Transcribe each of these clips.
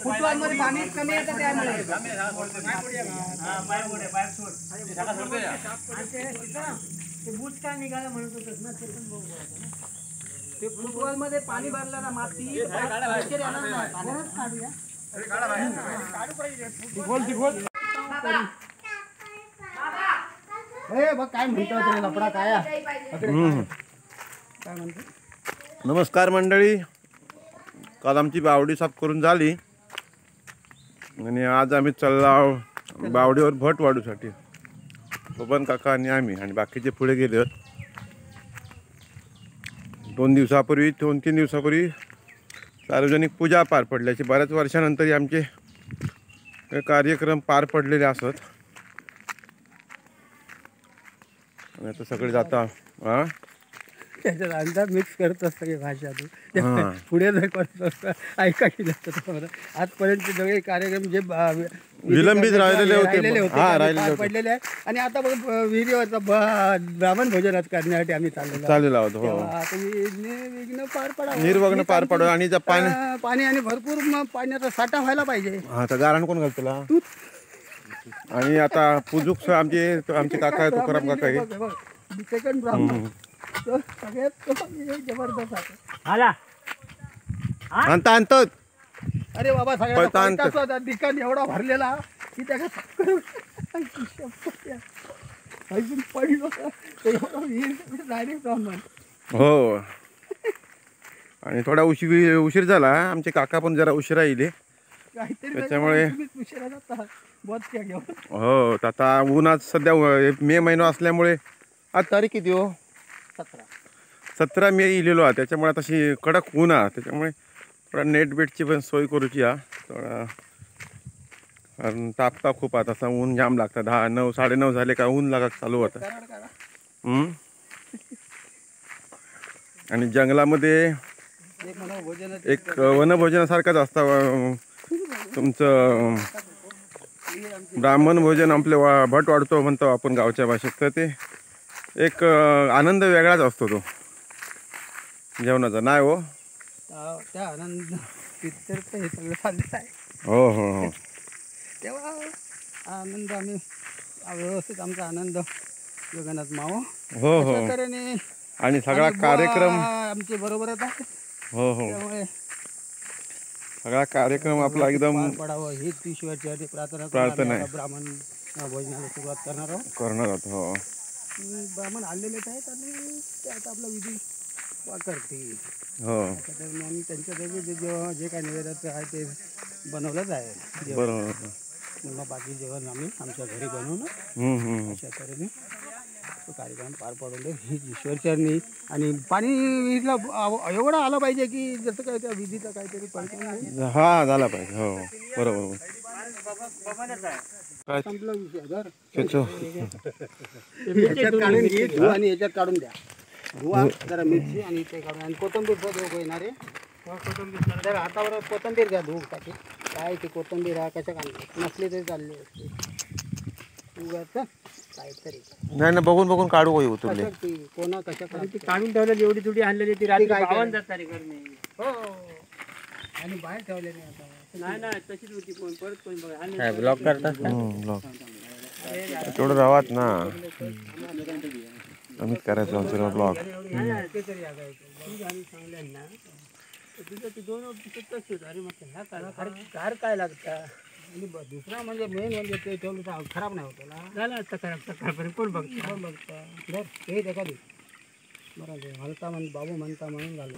फुटबॉलमध्ये पाणी कमी येतं त्यामुळे बूट काय निघाला म्हणत होतस ना ते पण बघू ते फुटबॉलमध्ये पाणी भरलं ना माती काय म्हणतो लपडा काय म्हणतो. नमस्कार मंडळी, काल आमची बावडी साफ करून झाली आणि आज आम्ही चाललो बावडीवर भट वाढूसाठी. बबन काका आणि आम्ही आणि बाकीचे पुढे गेले. 2-3 दिवसापूर्वी सार्वजनिक पूजा पार पडल्याची बऱ्याच वर्षानंतर आमचे कार्यक्रम पार पडलेले असत. आणि आता सगळे जाता त्याच्यात अंदाज मिक्स करत असतं की भाषा पुढे जर करत असतं ऐका की जातं. आजपर्यंत सगळे कार्यक्रम जे विलंबित राहिलेले होते पडलेले आहेत आणि आता बघ विहिरीवरचा ब्राह्मण भोजनात करण्यासाठी आम्ही चाललेलो आहोत. विघ्न पार पडावं, निर्विघ्न पार पडावं आणि पाणी आणि भरपूर पाण्याचा साठा व्हायला पाहिजे. आता गारण कोण घालतला. आणि आता पुजूक आमचे काका आहे तुकाराम काका आहे सेकंड ब्राह्मण सगळ्यात जबरदस्त आणतात. अरे बाबा सगळ्या ठिकाण एवढा भरलेला की त्या पडलो डायरेक्ट ब्राह्मण. हो आणि थोडा उशीर झाला. आमचे काका पण जरा उशिरा येईल त्याच्यामुळे. हो आता ऊन आज सध्या मे महिना असल्यामुळे. आज तारीख किती हो? 17 मे इलेलो आहे. त्याच्यामुळे तशी कडक ऊन आहे. त्याच्यामुळे थोडा नेट बेटची पण सोय करूची हा थोडा. कारण तापता खूप आता तसा ऊन जाम लागतं. 10, 9, 9:30 झाले का ऊन लागा चालू होतं. आणि जंगलामध्ये एक वनभोजनासारखंच असतं तुमचं. ब्राह्मण भोजन आपले भट वाढतो म्हणतो आपण गावच्या भाषेत. तर ते एक आनंद वेगळाच असतो तो जेवणाचा. नाही हो त्या आनंद हे सगळं चाललं आहे. हो हो हो तेव्हा आनंद आम्ही व्यवस्थित आमचा आनंद गगनात मावो. हो हो आणि सगळा कार्यक्रम आमचे बरोबरच आहे. हो हो त्यामुळे सगळा कार्यक्रम आपला एकदम पडावं हीच ईश्वराची प्रार्थना आहे. ब्राह्मण भोजनाला सुरुवात करणार आहोत. हो ब्राह्मण आलेलेच आहेत आणि ते आता आपला विधी करतील. हो आणि त्यांच्या जे काही निवेदन आहे ते बनवलंच आहे. बरोबर. मग बाकी जेवण आम्ही आमच्या घरी बनवून अशा तऱ्हेने तो कार्यक्रम पार पडवले हीच ईश्वरचरणी. आणि पाणी विहिरीला एवढं आलं पाहिजे की जसं काय त्या विधीचा काहीतरी परिणाम हा झाला पाहिजे. हो बरोबर. संपला विषय. काढून घे धुवा आणि याच्यात काढून द्या. धुवा जरा मिरची आणि ते काढून आणि कोथिंबीरचा धुवू येणार आहे. जरा हातावर कोथिंबीर घ्या धुवू टाकी. काय ते कोथिंबीर हा कशा काढली नसली तरी चालली असते. काहीतरी नाही ना बघून काढू काही उतरले. कोणा कशा काढून ठेवलेली एवढी थोडी आणलेली ती रात्री गावात जात करणे. हो आणि बाहेर ठेवले नाही. आता नाही तशीच होती. कोण परत कोण बघा ब्लॉक करतात तेवढं राहत ना. आम्हीच करायचो आमचं ब्लॉग. घर काय लागतं. आणि दुसरा म्हणजे मेन म्हणजे ते ठेवलं तर खराब नाही होतं. झालं असतं खराब सकाळपर्यंत कोण बघतं बरं हे देखा दे बरं हलता बाबू म्हणता म्हणून झालं.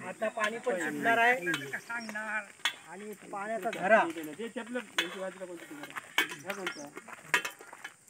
आता पाणी पण सुटणार आहे सांगणार. आणि पाण्याचा झरा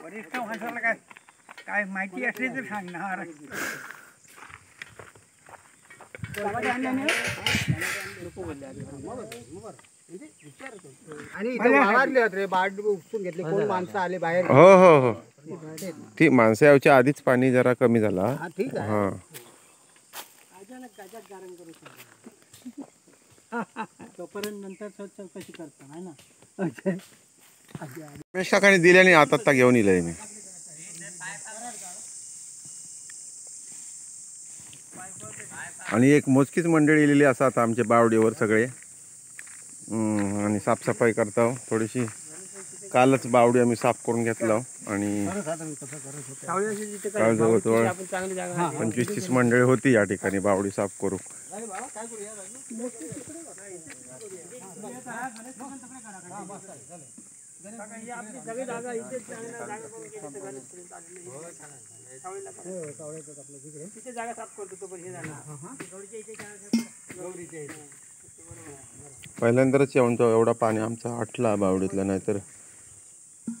वरिष्ठ माणसाला काय माहिती असली तर सांगणार. आणि इथे वावरले आहेत रे, बाट उपसून घेतले, कोण माणसं आले बाहेर. हो हो हो ती माणसं यायच्या आधीच पाणी जरा कमी झाला. हा ठीक आहे. हा तोपर्यंत नंतर चौकशी करता नाही ना. रमेश काकाने दिल्याने आता घेऊन येईल मी. आणि एक मोजकीच मंडळी इलेली असं आता आमच्या बावडीवर सगळे आणि साफसफाई करता. थोडीशी कालच बावडी आम्ही साफ करून घेतला आणि जवळजवळ 25-30 मंडळी होती या ठिकाणी बावडी साफ करू. पहिल्यांदाच एवढा पाणी आमचा आटला बावडीतला, नाहीतर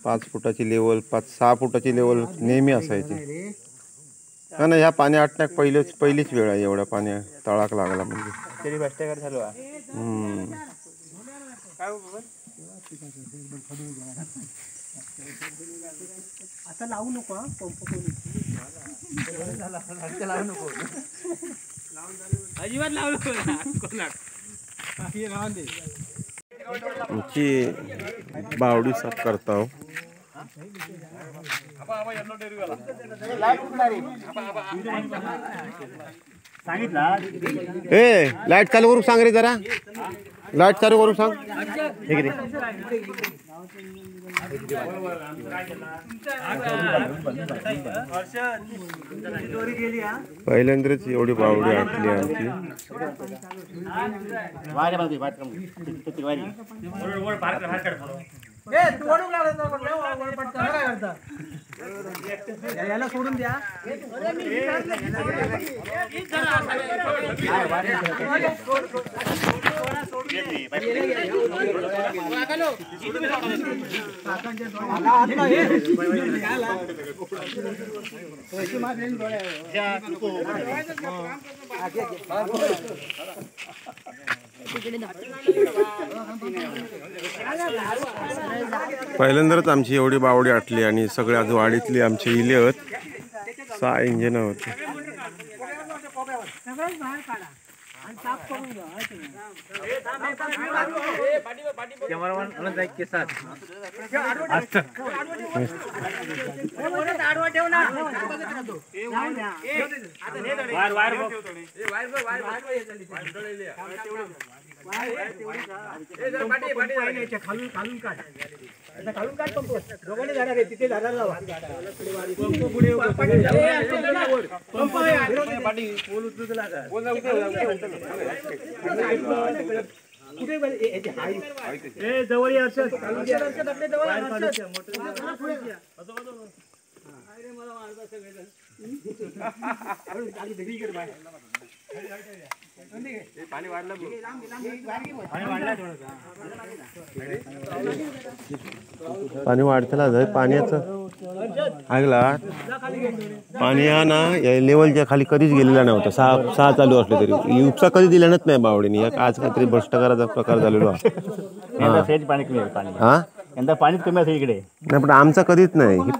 5 फुटाची लेवल 5-6 फुटाची लेवल नेहमी असायची. नाही ह्या पाणी आटण्याक पहिलीच वेळ आहे एवढा पाणी तळाक लागला म्हणजे. आता लावू नको पंप अजिबात लावू नको. आमची बावडी साफ करता. ए लाईट चालू करू सांग रे जरा. लाईट चालू करू सांग. पहिल्यांदाच एवढी बावडी आटली आमची. याला सोडून द्या. पहिल्यांदाच आमची एवढी बावडी आटली आणि सगळ्या वाडीतली आमची इले होत 6 इंजिन होते. पाणी वाढतला जाय पाण्याचं ऐकला. पाणी हा ना या लेवलच्या खाली कधीच गेलेला नव्हता. 6 चालू असले तरी उपसा कधी दिलाच नाही बावडीने. आज काहीतरी भ्रष्टाचाराचा प्रकार झालेला. हा यंदा पाणीच कमी असेल इकडे. नाही पण आमचा कधीच नाही. ही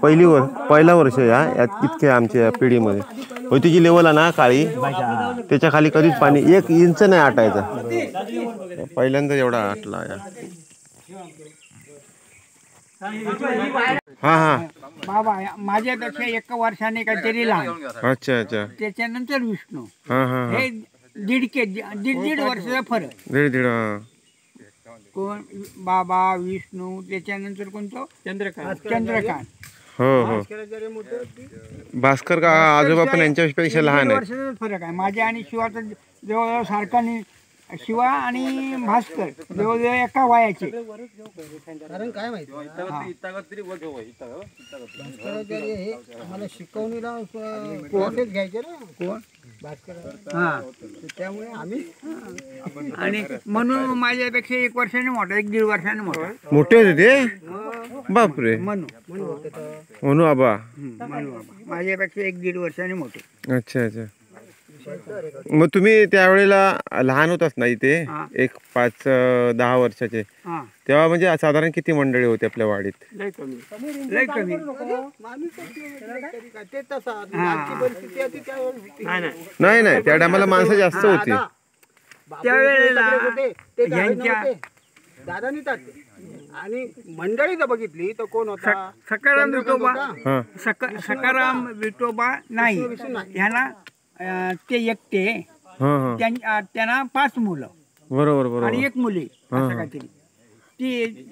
पहिला वर्ष यात इतक्या आमच्या पिढीमध्ये होती जी लेवल आहे ना काळी, त्याच्या खाली कधीच पाणी 1 इंच नाही आटायचा. पहिल्यांदा एवढा आटला या. हा हा बाबा माझ्यापेक्षा 1 वर्षाने काहीतरी लहान. अच्छा अच्छा. त्याच्यानंतर विष्णू. हा हा हे दीड वर्षाचा फरक. दीड कोण बाबा विष्णू, त्याच्यानंतर कोणतं चंद्रकांत. हो हो भास्कर का आजोबा पण यांच्यापेक्षा लहान आहे. वर्षाचाच फरक आहे. माझ्या आणि शिवाचा जवळजवळ सारखा नाही. शिवा आणि भास्कर जवळजवळ एका वयाचे. कारण काय माहिती मला शिकवणीला कोर्सेस घ्यायचे ना. कोण भास्कर. हा त्यामुळे आम्ही आणि म्हणून माझ्यापेक्षा 1 वर्षाने मोठा, 1-1.5 वर्षाने मोठा. मोठे होते ते. बापरे. म्हणू म्हणू आबा माझ्यापेक्षा 1-1.5 वर्षाने मोठे. अच्छा अच्छा. मग तुम्ही त्यावेळेला लहान होताच ना इथे हा. एक 5-10 वर्षाचे, हा तेव्हा म्हणजे साधारण किती मंडळी होती आपल्या वाडीत? लय कमी ते तसा आजची परिस्थिती होती त्यावेळेस. नाही नाही, त्या टायमाला माणसं जास्त होती. त्यावेळेला दादानी तात्या आणि मंडळी जर बघितली तर कोण होता? सकाराम विठोबा. हा सकाराम विठोबा नाही ह्याला ते एकटे हा हा त्यांना 5 मुलं बरोबर बरोबर. आणि 1 मुली असं काहीतरी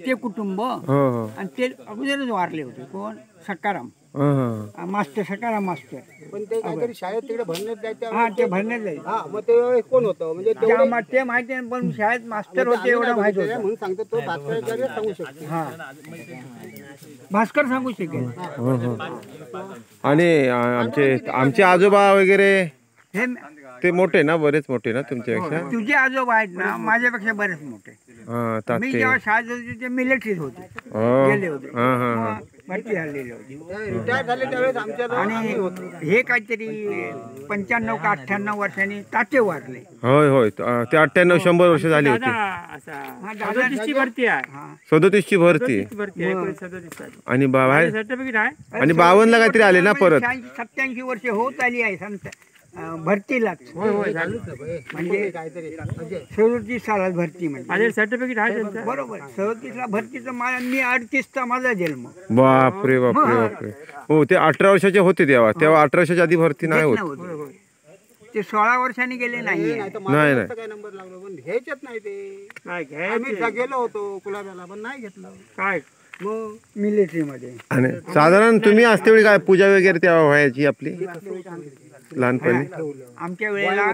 ते कुटुंब. हो हो आणि ते अगोदरच वारले होते. कोण? सकाराम हा मास्टर, सकाराम मास्टर. पण ते काहीतरी शाळेत तिकडे भरण्यात जायचं. हा ते भरण्यात जायचं. हा मग ते कोण होतं म्हणजे ते माहिती नाही, पण शाळेत मास्टर होते एवढं माहिती होतं म्हणून सांगतो. तो भास्कर सांगू शकतो. हा भास्कर सांगू शकेल. हो हो. आणि आमचे आजोबा वगैरे हे ते मोठे ना, बरेच मोठे ना तुमच्यापेक्षा? तुझे आजोबा आहेत ना माझ्यापेक्षा बरेच मोठे. हा मी ताते. जेव्हा शाळेत होते ते मिलिटरीत होते, हो. गेले होते, हा हा हा. भरती झालेले होते. रिटायर झाले त्यावेळेस आमच्या. आणि हे काहीतरी 95 का 98 वर्षांनी ताते वारले. होय होय, ते 98-100 वर्ष झाली होती. दादाची भरती आहे. 37ची भरती. आणि बाहेर सर्टिफिकेट आहे. आणि 52ला काहीतरी आले ना परत. 87 वर्ष होत आली आहे संत भरतीलाच. म्हणजे काहीतरी 37 सालात भरती म्हणजे सर्टिफिकेट आहे बरोबर. 37ला भरतीचं मी 38चा माझा जन्म. बापरे बापरे बापरे. हो, ते 18 वर्षाचे होते तेव्हा 18 वर्षाच्या आधी भरती नाही होत. ते 16 वर्षांनी गेले नाही. नाही नाही. काय नंबर लागलो पण घ्यायचेच नाही ते. आम्ही गेलो होतो कुलाब्याला पण नाही घेतलं. काय मग मिलिटरी मध्ये. आणि साधारण तुम्ही असते वेळी काय पूजा वगैरे तेव्हा व्हायची आपली लहानपणी? आमच्या वेळेला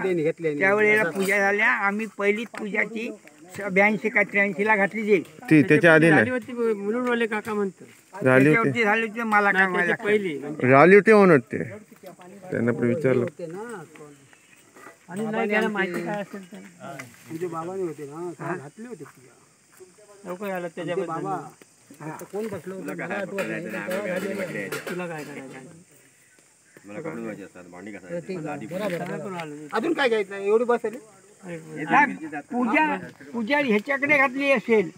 त्यावेळेला पूजा झाल्या. आम्ही पहिलीच पूजाची 82 का 83ला घातली जाईल. ती त्याच्या आधी नाही मुलुंडवाले काका म्हणतात झाली होती. झाली होती मला काय माहिती. पहिली झाली होती म्हणत ते त्यांना पण विचारलं. आणि नाही त्याला माहिती काय असेल तर म्हणजे बाबाने होते ना घातली होती पूजा. लवकर आलं त्याच्याबद्दल. बाबा कोण बसलो होतं मला आठवत नाही. तुला काय करायचं? अजून काय घ्यायचं एवढी बसेल. पूजा ह्याच्याकडे घातली असेल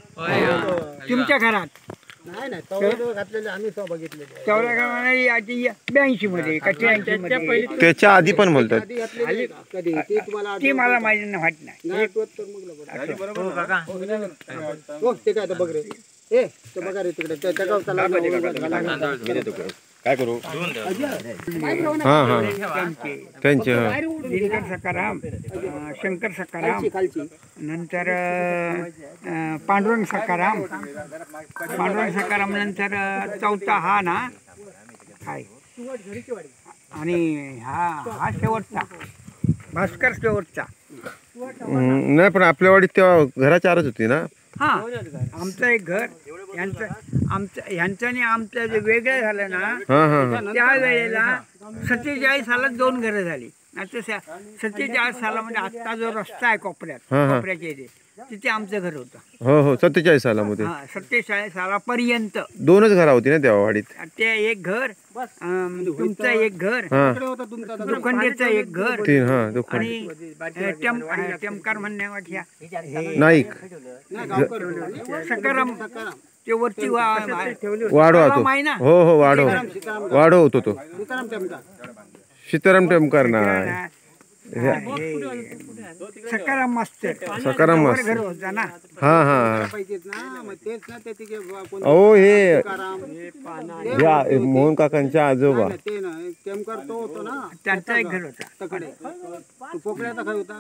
तुमच्या घरात. नाही नाही घातलेले आम्ही बघितले. 82 मध्ये का 83 मध्ये. त्याच्या आधी पण बोलतात. कधी ती मला माहिती नाही. ते काय बघ रे. ए ते बघा रे तिकडे त्या गावचा काय करू? हा हा त्यांचे दिनकर सकाराम, शंकर सकाराम, नंतर पांडुरंग सकाराम. पांडुरंग सकाराम नंतर चौथा हा ना काय. आणि हा शेवटचा भास्कर शेवटचा. नाही पण आपल्या वाडीत तेव्हा घरा 4च होती ना. हा आमचं एक घर ह्यांचं आणि आमचं जे वेगळं झालं ना त्या वेळेला 47 सालात 2 घरं झाली. आता 47 सालामध्ये आत्ता जो रस्ता आहे कोपऱ्याच्या इथे तिथे आमचं घर होतं. हो हो 47 सालामध्ये. 47 सालापर्यंत 2च घरा होती ना तेव्हा वाडीत. ते एक घर, तुमचं एक घर, दुखंडेचं एक घर 3 आणि टेमकार म्हणण्यावाख्या नाईक सकाराम ते वरती वाढव होतो. हो हो वाढव होतो तो सीताराम टेमकार ना. सकाराम मास्तर. सकाराम मास्तर घर होता ना. हा हा. ओ हे मोहन काकांच्या आजोबा त्यांचा एक घर होता. पोकळ्याचा घर होता.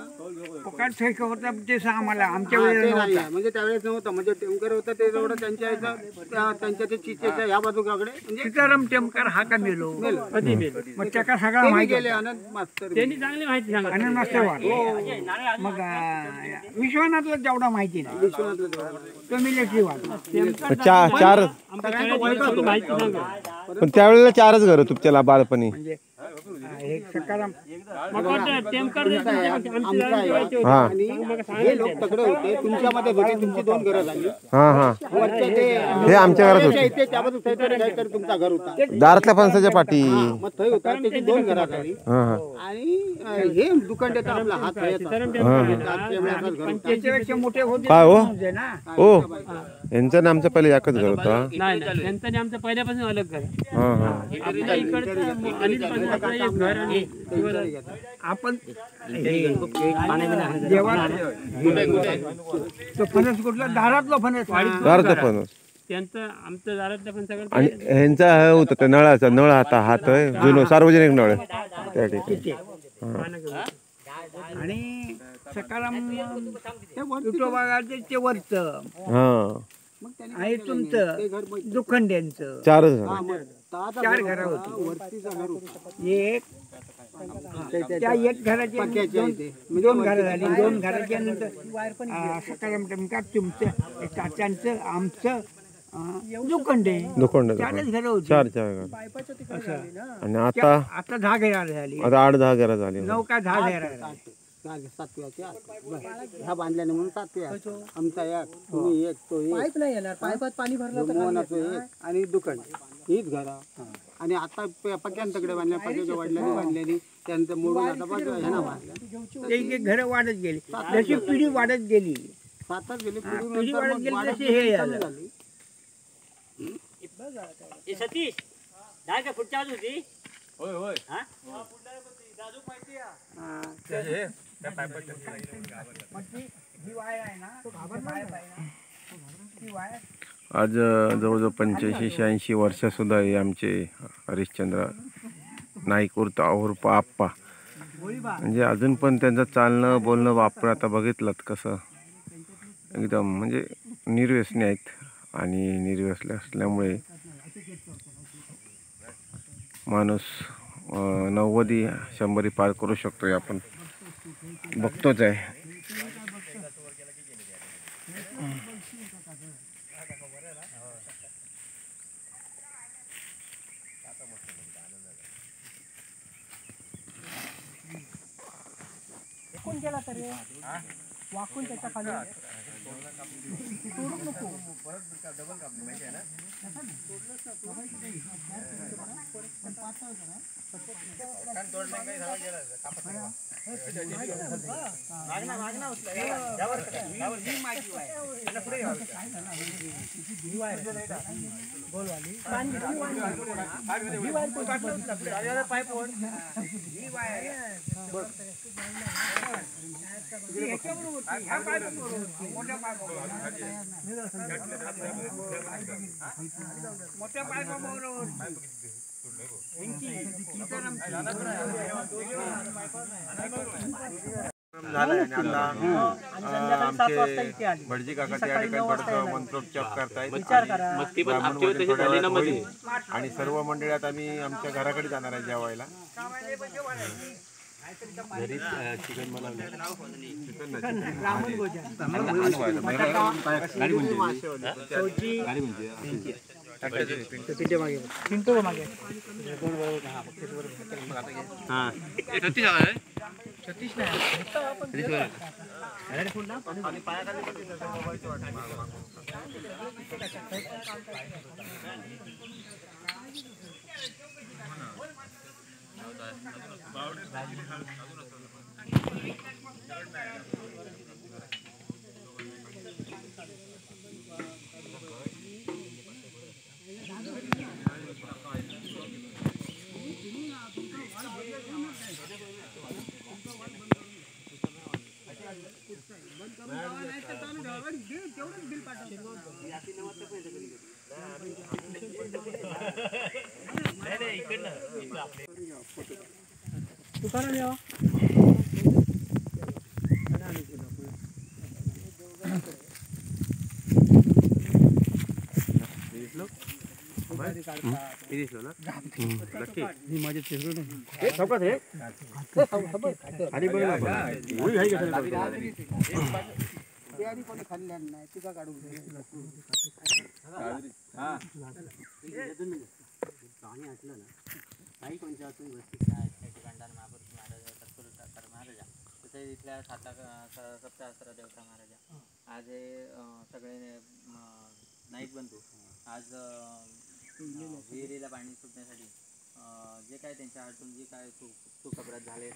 पोकळ्यात होता ते आम्हाला आमच्या वेळेला म्हणजे त्यावेळेस नव्हतं. म्हणजे टेमकर होता ते जवळ त्यांच्या ते चिचेच्या ह्या बाजूकडे सीताराम टेमकर हा का मेलो. मग त्याका सगळा माहिती गेले. आनंद मास्तर त्यांनी चांगली माहिती सांगितली. आनंद मास्तर मग विश्वनाथला जेवढा माहिती नाही. तो मिलिटरी वाढ 4 पण त्यावेळेला 4च घर तुमच्याला बाळपणी. हा आणि हे लोक तकडे होते तुमच्यामध्ये होते तुमची 2 घरं झाली हा हा वरच्या ते हे आमच्या घरात होते इथे त्यामध्ये काहीतरी तुमचा घर होता दारातल्या फणसाच्या पाठी मग थंय होता त्याची 2 घरं झाली हा हा आणि हे दुकानदेता आपला हात त्याच्यापेक्षा मोठे होते काय हो ना ओ यांचं आणि आमचं पहिले एकच घर होता नाही त्यांचं आणि आमचं पहिल्यापासून अलग घर हा हा आपल्या इकडचं अडीच पंचाचं एक घर आणि आपण जेव्हा तो फणस कुठला दारातला फणस दारातलं फणस त्यांचं आमचं दारातलं पण सगळं आणि ह्यांचा हे होता त्या नळाचा नळ आता हात आहे जुनं सार्वजनिक नळ आहे त्या ठिकाणी आणि सकाराम ते वरचं हा आहे तुमचं दुखंड्यांचं 4 जण 4 घरं होती एक त्या एक घराचे 2 घरं झाली 2 घराच्या नंतर सकाराम टमका तुमचं चाच्यांचं आमचं दुखंडे दुखंड 4च घरं होती 4 घर आणि आता 10 घरं झाली आता 8-10 घरं झाली 9 का 10 घरं 7व्याच्या ह्या बांधल्याने म्हणून 7व्या आमचा एक तुम्ही एक तो एक पाईप नाही येणार पाईपात पाणी भरलं एक आणि दुकान हीच घरा आणि आता पक्क्यांतकडे बांधल्या पक्क्याच्या वडिलांनी बांधलेली त्यानंतर मोडून आता बघ ह्याना बांधल्या एक घरं वाढत गेली जशी पिढी वाढत गेली 7च गेली पिढी वाढत गेली तशी हे झाली सतीश काय का पुढच्या होती होय होय आज जवळजवळ 85-86 वर्ष सुद्धा हे आमचे हरिश्चंद्र नाईक उर्फ आप्पा म्हणजे अजून पण त्यांचं चालणं बोलणं वापर आता बघितलं कसं एकदम म्हणजे निर्व्यसनी आहेत आणि निर्व्यसनी असल्यामुळे माणूस 90-100 पार करू शकतोय आपण बघतोच आहे गेला तरी वाकून त्याच्या खाली सोडूच नको मोठ्या पायपावर भटजी काका त्या ठिकाणी थोडंसं मंत्रोच्चार करतायत आणि सर्व मंडळात आम्ही आमच्या घराकडे जाणार आहे जेवायला घरी चिकन पाणी आटलं ना काही कोणत्या खानदान महापुरुष महाराजा कर्पूर महाराजा तसेच इथल्या सप्तहस्त्र देवता महाराजा आज हे सगळे नाईक बंधू आज विहिरीला पाणी सुटण्यासाठी जे काय त्यांच्या हातून जे काय सुखपराध झाले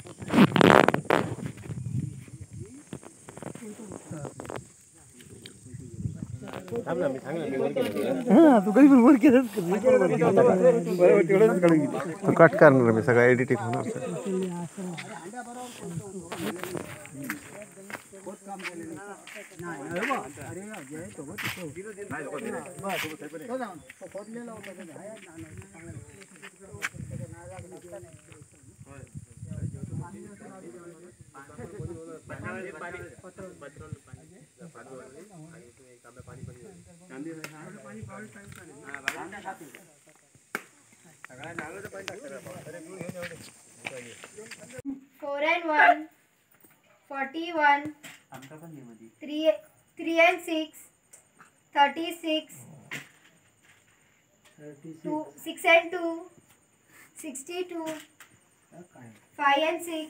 तू कट करणार मी सगळं एडिटिंग होणार Four and 1, 41, 3 and 6, 36, 6 and 2, 62, 5 and 6,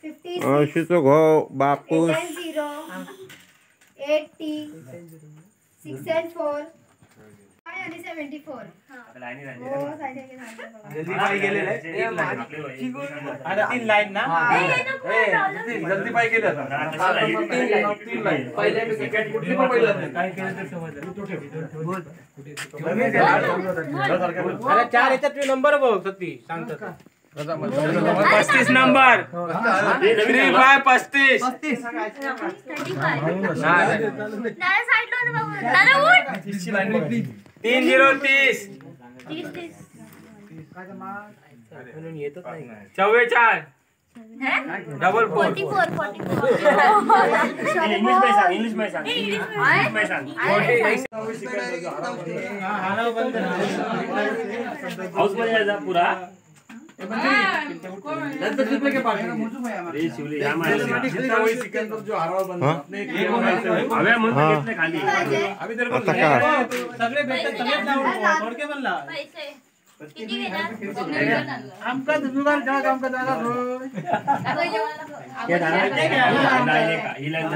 56, अशीचो घो 8 बापूस and 0, 80, 6 and 4, 5 and 74. तीन लाईन ना जल्दी पाय गेले अरे 4 याच्यात नंबर बघ सती सांगतो 35 नंबर 35 3030 44 डबल 4 इंग्लिश में सांग हाऊस मध्ये जायचा पुरा खाली आता का सगळे भेटत सगळे थोडके बनला आमका जुगार का आमका जागा ही लाईन